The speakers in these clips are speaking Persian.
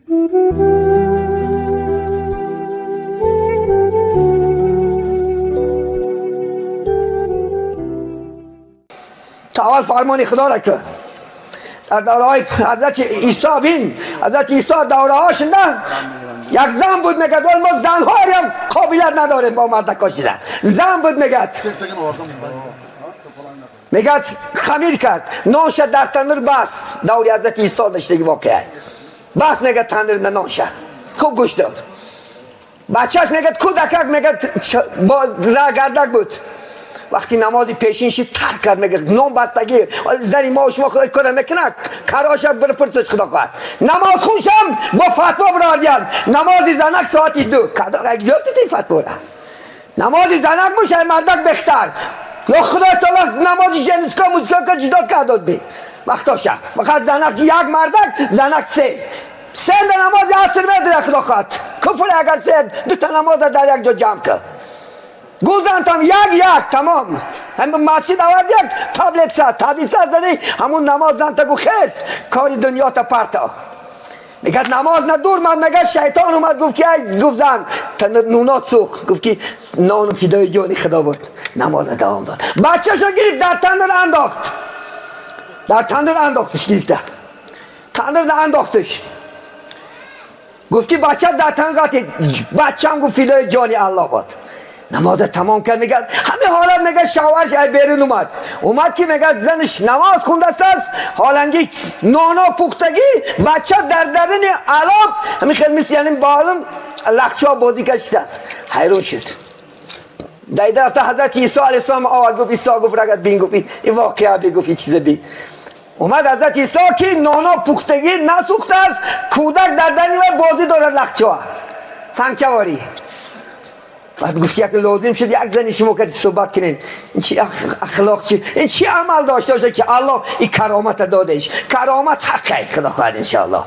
تعال فرمان خدا را که در دوره های حضرت عیسی بین حضرت عیسی دوره هاش نه یک زن بود میگه ما زن ها هم قابلیت نداریم با مرد کاشیدن. زن بود میگه خمیر کرد نانش در تنور بس دوری حضرت عیسی داشتگی واقعه بس میگه تنور نانش خوب گوش داد. بچهش میگه کودکک میگه با رگردک بود. وقتی نمازی پیشین شد ترک کرد میگه نام بستگی زنی ما و شما خدا کنه میکنه کراشک بره پرسش خدا خواهد نماز خونشم با فتوا براردیم نمازی زنک ساعتی 2 اگه جفتی تی فتوا را نمازی زنک موشه مردک بختر یا خدا تعالی نمازی جنسکا موسیقا که جدا کرداد بی وقتاشه فقط زنک یک مردک زنک 3 نمازی عصر میدره خدا خواهد کفر اگر 3 2 تا نماز در یک جا جمع کرد گوزن تام یک تمام همون مسجد آورد یک تابلت زدی همون نماز زن تا گو خیس کاری دنیا تا پرتا میگه نماز نه دور من میگه شیطان اومد گفت که گفت زن نونات سوخ گفت که نان و فدای جانی خدا بود نماز دوام داد بچه‌شو گرفت در تندر انداختش گرفته تندر انداختش گفت که بچه در تندر قاطی بچه‌م گفت فدای جانی الله بود نماز تمام کرد میگه همه حالت میگه شوهرش بیرون اومد که میگه زنش نماز خونده است حالانگی نانا پختگی بچه در درون علام همین خیلی مثل یعنی بالم لخچه بازی کشیده است حیران شد در رفته حضرت عیسی علیه السلام آورد گفت عیسی گفت رگت بین گفت این واقعه بی گفت این چیز بی اومد حضرت عیسی که نانا پختگی نسوخته است کودک در درون بازی دارد لخچه سنگچواری بعد گفت یک لازم شد یک زنی شما که صحبت کنین این چی اخلاق چی این چی عمل داشته باشه که الله این کرامت دادهش کرامت حقه خدا خواهد انشاءالله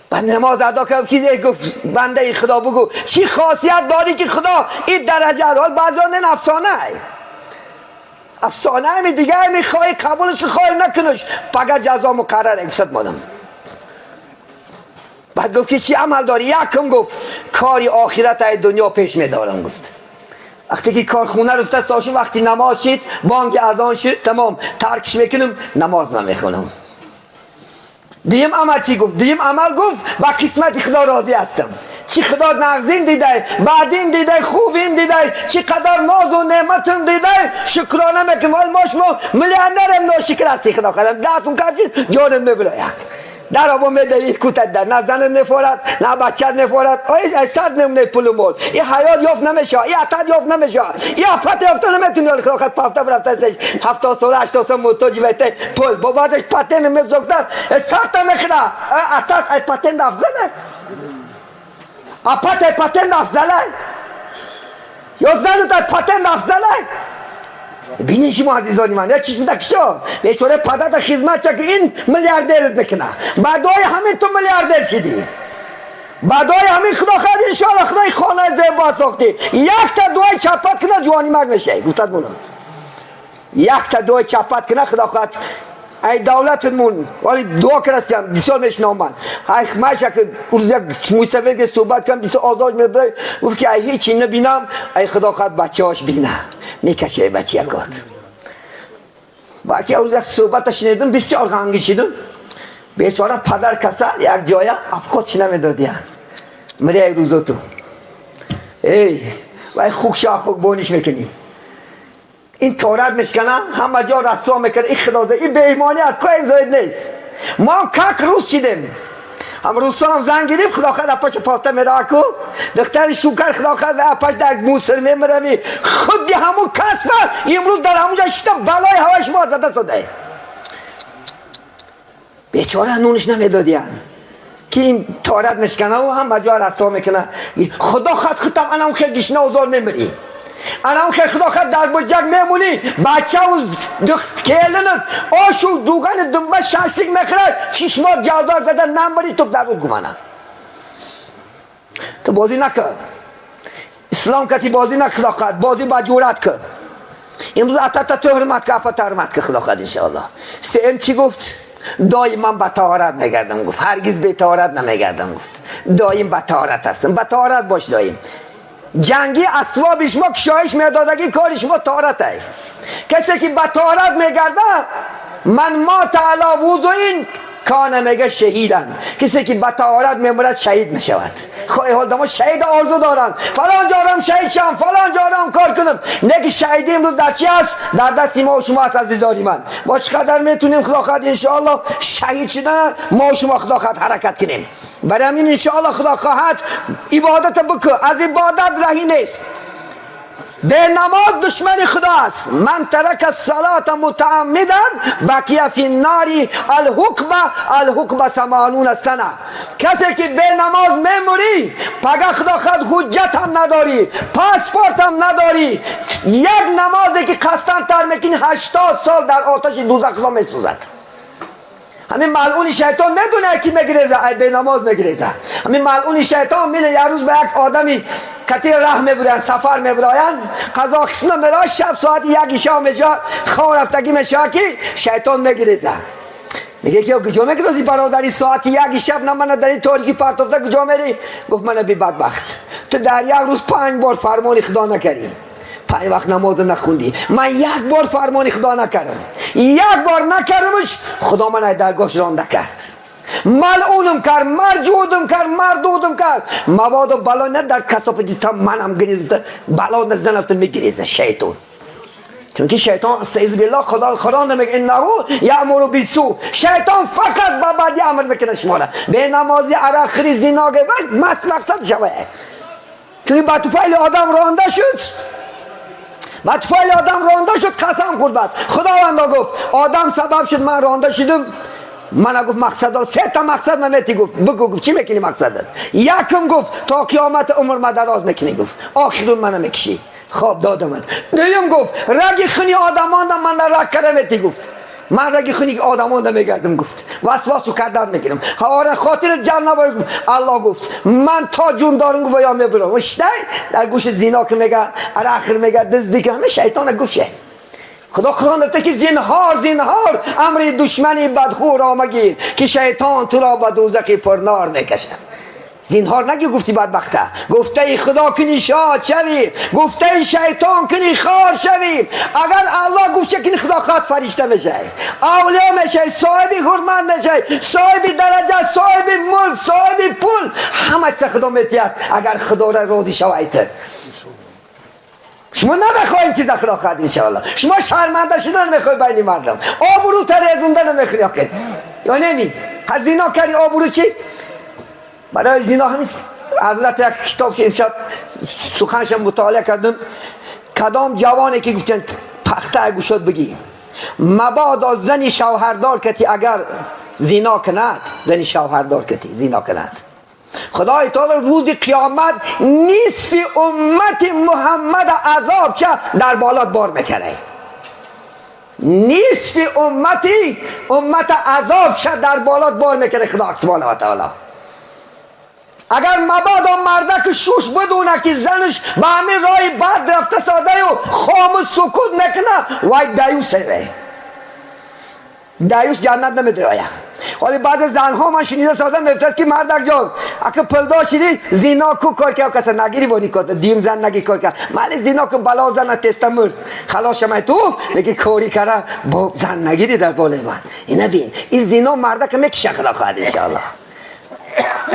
بعد نماز ادا کرد که گفت بنده خدا بگو چی خاصیت داری که خدا این درجه حال بعضان این افسانه همی دیگه همی خواهی قبولش که خواهی نکنش فقط جزا مقرره گفت مادم بعد گفت که چی عمل داری یکم گفت کاری آخرت های دنیا پیش میدارم گفت وقتی که کارخونه رفته ساشون وقتی نماز شد بانک اذان شد تمام ترکش میکنم نماز نمیخونم دیم عمل چی گفت دیم عمل گفت با قسمت خدا راضی هستم چی خدا نغزین دیده بعدین دیده خوبین دیده چی قدر ناز و نعمتون دیده شکرانه میکنم ما شما میلیاردرم ناشکر هستی خدا خودم دستون کفشید جانم میبلاید در آبا میدهید کتت در نه زن نفورد نه بچت نفورد ای صد نمونه پول مول این حیات یافت نمیشه این عطد یافت نمیشه این افت یافت نمیتونی ولی خدا خود پفته برفته 70 سال 80 سال محتاجی بیته پول با بعدش پتن میزوکته صد تا میخوره عطد ای پتن افضله اپت ای پتن افضله یا زنت ای پتن افضله بینین شما عزیزانی من یک چیز میدکشا بیچاره پدر خدمت چه که این میلیاردرت میکنه بعدای همین تو میلیاردر شدی بعدای همین خدا خواهد انشاءالله خدای خانه زیبا ساختی یک تا دوی چپت کنه جوانی مرد میشه گفتد بونم یک تا دوی چپت کنه خدا خواهد ای دولتمون ولی دعا کرستیم بسیار میشنام من ای ماشه که روز یک موسیقی که صحبت کنم بسیار آزاج میده گفت که ای هیچی نبینم ای خدا خواهد بچه هاش بینه میکشه بچه یکات باقی روز یک صحبت شنیدم بسیار غمگین شدم بیچاره پدر کسل یک جای افکارش نمیدادی میره ای روزا تو ای وای خوک شاه خوک بونیش میکنی این تورات میشکنه همه جا رسوا میکنه این خدازه این به ایمانی از که این زاید نیست ما هم کک روز شدیم هم روزا هم زن گریم خدا خواهد اپاش پافته میره اکو دختر شوکر خدا خواهد اپاش در موسر میمره خود به همون کسبه امروز در همون جا شده بلای هواش ما زده سده بیچاره نونش نمیدادیان که این تورات میشکنه و هم بجا رسوا میکنه خدا خواهد خودم انا خیلی گشنه اوزار میمری انا خیلی خدا خواهد در بجک میمونی بچه و کهلنت آشو دوغن دنبه شنشتک میخوره چشمات جوزار زده نمبری تو در رو گمانه تو بازی نکن اسلام کتی بازی نکن خدا خواهد بازی با جورت کن امروز اتا تو حرمت که اپا تا حرمت که خدا خواهد انشاءالله سیم چی گفت دائما به طهارت میگردم گفت، هرگز به طهارت نمیگردم گفت، دائم به طهارت هستم، به طهارت باش دائم. جنگی اسباب شما کشایش میدادگی کار شما طهارت است. کسی که به طهارت میگرده من ما تعالی وضوئین کان میگه شهیدن، کسی که به طهارت میمرد شهید میشود. خواهی حال دما شهید آرزو دارن فلان جارم شهید شم، فلان جارم کار کنم. نگه شهیدی امروز در چی است؟ در دست ما و شما است عزیزانی من. ما چقدر میتونیم خدا خواهد انشاءالله شهید شدن ما و شما خدا خواهد حرکت کنیم. برای همین انشاءالله خدا خواهد عبادت بکن، از عبادت رهی نیست. به نماز دشمن خدا است. من ترک الصلاة متعمدا بقی فی النار الحقبه 80 سنه. کسی که به نماز میموری پگه خدا خود حجت هم نداری، پاسپورت هم نداری، یک نمازی که قصدن تر میکنی 80 سال در آتش دوزخ خدا میسوزد. همین ملعون شیطان میدونه کی میگریزه، به نماز میگریزه. همین ملعون شیطان میره یه روز به یک آدمی کتی راه میبرن، سفر میبراین، قزاقستان میره، شب ساعت 1 شام میشه، خواب رفتگی میشه که شیطان میگریزه. میگه که کجا میگریزی برادری ساعت 1 شب؟ نه من در این تاریکی پرتافته کجا میری؟ گفت من بی بدبخت تو در یک روز 5 بار فرمان خدا نکردی، 5 وقت نماز نخوندی. من 1 بار فرمان خدا نکردم، 1 بار نکردمش، خدا من درگاهش رانده کرد، ملعونم کرد، مرجودم کرد، مردودم کرد. مبادا بلا نه در کسافت دیتا منم گریزم، بلا نزنفت میگریزه شیطان. چونکه شیطان استعیذ بالله خدا نمیگه انه یامر بالسوء، شیطان فقط با بدی امر میکنه شما را. به نمازی عرق خری زنا گه مست مقصد شوه. چون با توفیل آدم رانده شد، با توفیل آدم رانده شد، قسم خورد بعد خداوندا گفت آدم سبب شد من رانده شدم. من گفت مقصد 3 تا مقصد من میتی گفت بگو. گفت چی میکنی مقصدت؟ یکم گفت تا قیامت عمر ما دراز میکنی، گفت آخرون منو میکشی. خواب دادم من. دویم گفت رگ خونی آدمان دا من رگ کرده میتی، گفت من رگ خونی آدمان دا میگردم، گفت وسواسو کردن میگیرم. حالا خاطر جمع نباید. الله گفت من تا جون دارم گفت یا میبرم. وشته در گوش زینا که میگه اراخر میگه دزدی کنه، شیطان گفت شه. خدا قرآن گفته که زینهار امر دشمنی بدخو را مگیر که شیطان تو را به دوزخ پرنار میکشه. زینهار نگی گفتی بدبخته، گفته خدا کنی شاد شوی، گفته شیطان کنی خار شوی. اگر الله گفت کنی خدا خواهد فرشته میشه، اولیا میشه، صاحب حرمت میشه، صاحب درجه، صاحب ملک، صاحب پول، همه چیز خدا میتید اگر خدا را راضی شوید. شما نمیخواین چیز خدا خواهد انشاءالله. شما شرمنده شدن میخوای بین مردم، آبرو تریزوندن نمیخوای کنی یا نمی از زنا کردی آبرو چی؟ برای زنا همین حضرت یک کتاب امشب سخنشم مطالعه کردم. کدام جوانی که گفتن پخته گوشت بگی مبادا زنی شوهردار کتی اگر زنا کند، زنی شوهردار کتی زنا کند، خدای تعالی روز قیامت نصف امت محمد عذاب چه در بالات بار میکنه. نصف امت عذاب چه در بالات بار میکنه خدا سبحانه و تعالی. اگر مبادا مردک شوش بدونه که زنش به همین رای بد رفته ساده و خاموش سکوت میکنه، وای دیوسه، دیوس جنت نمیدره. ولی بعض زنها من شنیده ساده میفتست که مردک جان اگه پلدا شدی زنا کو کار که کسی نگیری بانی کات دیم زن نگی کار که مالی زنا که بلا زن تستمر خلاص شما تو میگی کاری کرده با زن نگیری در بالای من. اینه بین این زنا مردک میکشه خدا خواهد انشاءالله.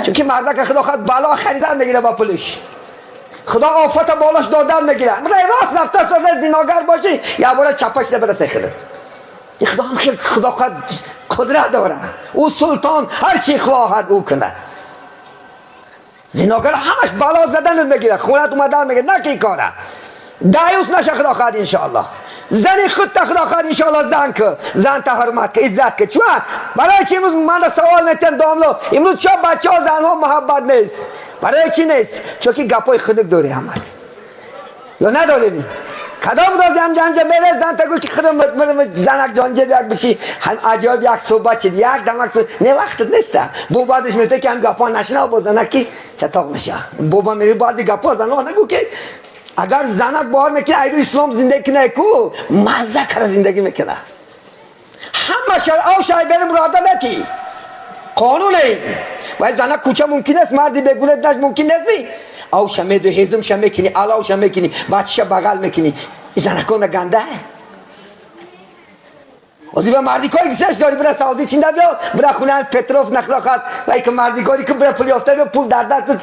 چون که مردک خدا خواهد بلا خریدن میگیره با پولش، خدا آفت بالاش دادن میگیره. من راست رفته ساده زناگر باشی یا باره چپش نبرته خیلی. خدا هم خیلی خدا خواهد قدرت داره، او سلطان هر چی خواهد او کنه. زناگر همش بلا زدن میگیره، خونت اومدن میگه نه که کاره دیوس نشه خدا خواهد انشاءالله. زنی خود تا خدا خواهد انشاءالله زن که زن تا حرمت که عزت که. چون برای چی امروز من سوال میتونم داملو امروز چه بچه ها زن ها محبت نیست؟ برای چی نیست؟ چون که گپای خودک داری احمد یا نداری؟ کدام روز هم جانجا بره زن تا گوش خودم زنک جانجا بیاک بشی هم عجایب یک صحبت شد یک دمک صحبت نه وقتت نیسته. بو بعدش میده که هم گپا نشنه و زنک که چطاق میشه. بابا میری بعدی گپا زنها نگو که اگر زنک بار میکنه ایرو اسلام زندگی کنه کو مزه کره زندگی میکنه. همه او شای بریم براده بکی قانون این و زنه کوچه ممکن است مردی بگولت نش ممکن است بی او شمه دو هزم شمه کنی علاو شمه کنی بچه بغل میکنی این زنه کنه گنده وزی به مردی کاری کسیش داری برای سازی چینده بیا برای خونه پتروف نخلاقات و ای که مردی کاری که برای پول یافته بیا پول در دست